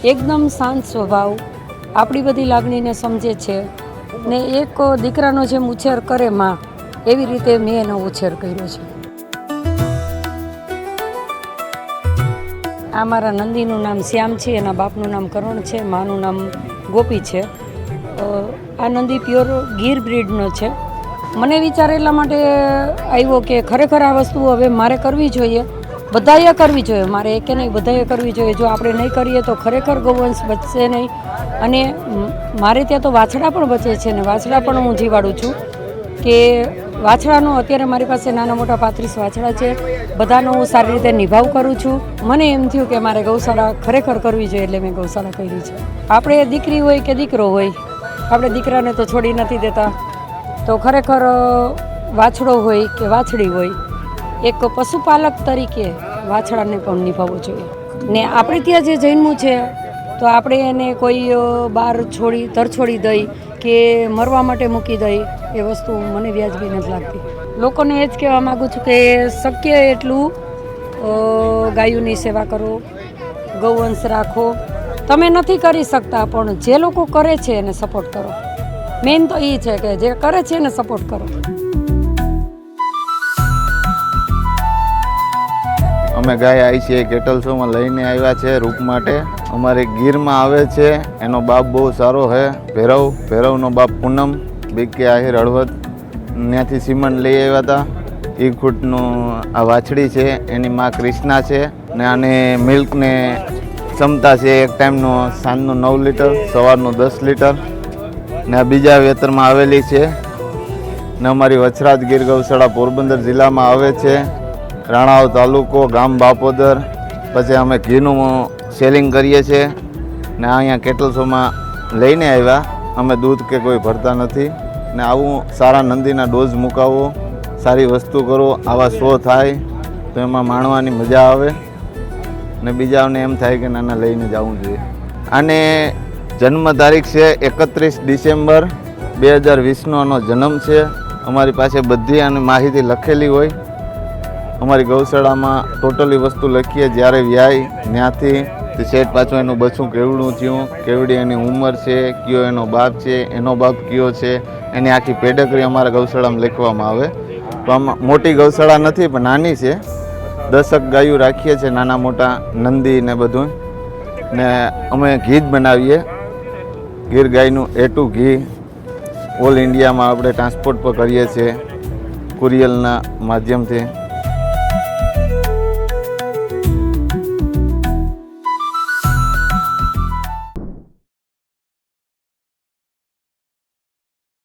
એકદમ શાંત સ્વભાવ, આપણી બધી લાગણીને સમજે છે ને એક દીકરાનો જેમ ઉછેર કરે માં, એવી રીતે મેં એનો ઉછેર કર્યો છે. આ મારા નંદીનું નામ શ્યામ છે, એના બાપનું નામ કરણ છે, માનું નામ ગોપી છે. આ નંદી પ્યોર ગીર બ્રીડનો છે. મને વિચાર એટલા માટે આવ્યો કે ખરેખર આ વસ્તુ હવે મારે કરવી જોઈએ, બધાએ કરવી જોઈએ. મારે એકે નહીં, બધાએ કરવી જોઈએ. જો આપણે નહીં કરીએ તો ખરેખર ગૌવંશ બચશે નહીં. અને મારે ત્યાં તો વાછડા પણ બચે છે ને વાછડા પણ હું જીવાડું છું. કે વાછડાનો અત્યારે મારી પાસે નાના મોટા 35 વાછડા છે. બધાનો હું સારી રીતે નિભાવ કરું છું. મને એમ થયું કે મારે ગૌશાળા ખરેખર કરવી જોઈએ, એટલે મેં ગૌશાળા કરી છે. આપણે દીકરી હોય કે દીકરો હોય, આપણે દીકરાને તો છોડી નથી દેતા. તો ખરેખર વાછડો હોય કે વાછડી હોય, એક પશુપાલક તરીકે વાછડાને પણ નિભાવવો જોઈએ. ને આપણે ત્યાં જે જન્મ્યું છે તો આપણે એને કોઈ બહાર તરછોડી દઈ કે મરવા માટે મૂકી દઈ, એ વસ્તુ મને વ્યાજબી નથી લાગતી. લોકોને એ જ કહેવા માગું છું કે શક્ય એટલું ગાયોની સેવા કરો, ગૌવંશ રાખો. તમે નથી કરી શકતા પણ જે લોકો કરે છે એને સપોર્ટ કરો. મેઇન તો એ છે કે જે કરે છે એને સપોર્ટ કરો. અમે ગાય આવી છીએ કેટલ શોમાં લઈને આવ્યા છે રૂપ માટે. અમારે ગીરમાં આવે છે. એનો બાપ બહુ સારો છે, ભેરવનો બાપ પૂનમ, બીકે આહિર હળવદ. ત્યાંથી સિમન લઈ આવ્યા હતા. 1 ફૂટનું આ વાછડી છે, એની માં કૃષ્ણા છે. ને આને મિલ્કને ક્ષમતા છે એક ટાઈમનો સાંજનું 9 લીટર, સવારનું 10 લીટર. ને આ બીજા વેતરમાં આવેલી છે. ને અમારી વછરાજ ગીર ગૌશાળા પોરબંદર જિલ્લામાં આવે છે. રાણાવ તાલુકો, ગામ બાપોદર. પછી અમે ઘીનું સેલિંગ કરીએ છીએ. ને અહીંયા કેટલ શોમાં લઈને આવ્યા. અમે દૂધ કે કોઈ ભરતા નથી. ને આવું સારા નંદીના ડોઝ મુકાવો, સારી વસ્તુ કરો. આવા શો થાય તો એમાં માણવાની મજા આવે ને બીજાઓને એમ થાય કે નાના લઈને જવું જોઈએ. અને જન્મ તારીખ છે 31 ડિસેમ્બર 2020નો આનો જન્મ છે. અમારી પાસે બધી આની માહિતી લખેલી હોય. અમારી ગૌશાળામાં ટોટલી વસ્તુ લખીએ, જ્યારે વ્યાય ત્યાંથી તે સેટ પાછું એનું બચ્ચું કેવડું થયું, કેવડી એની ઉંમર છે, કયો એનો બાપ છે, એનો બાપ કયો છે, એની આખી પેડગરી અમારા ગૌશાળામાં લખવામાં આવે. તો આમાં મોટી ગૌશાળા નથી પણ નાની છે. 10 ગાયો રાખીએ છીએ, નાના મોટા નંદી ને બધું. ને અમે ઘી જ બનાવીએ, ગીર ગાયનું A2 ઘી. ઓલ ઇન્ડિયામાં આપણે ટ્રાન્સપોર્ટ પર કરીએ છીએ કુરિયરના માધ્યમથી.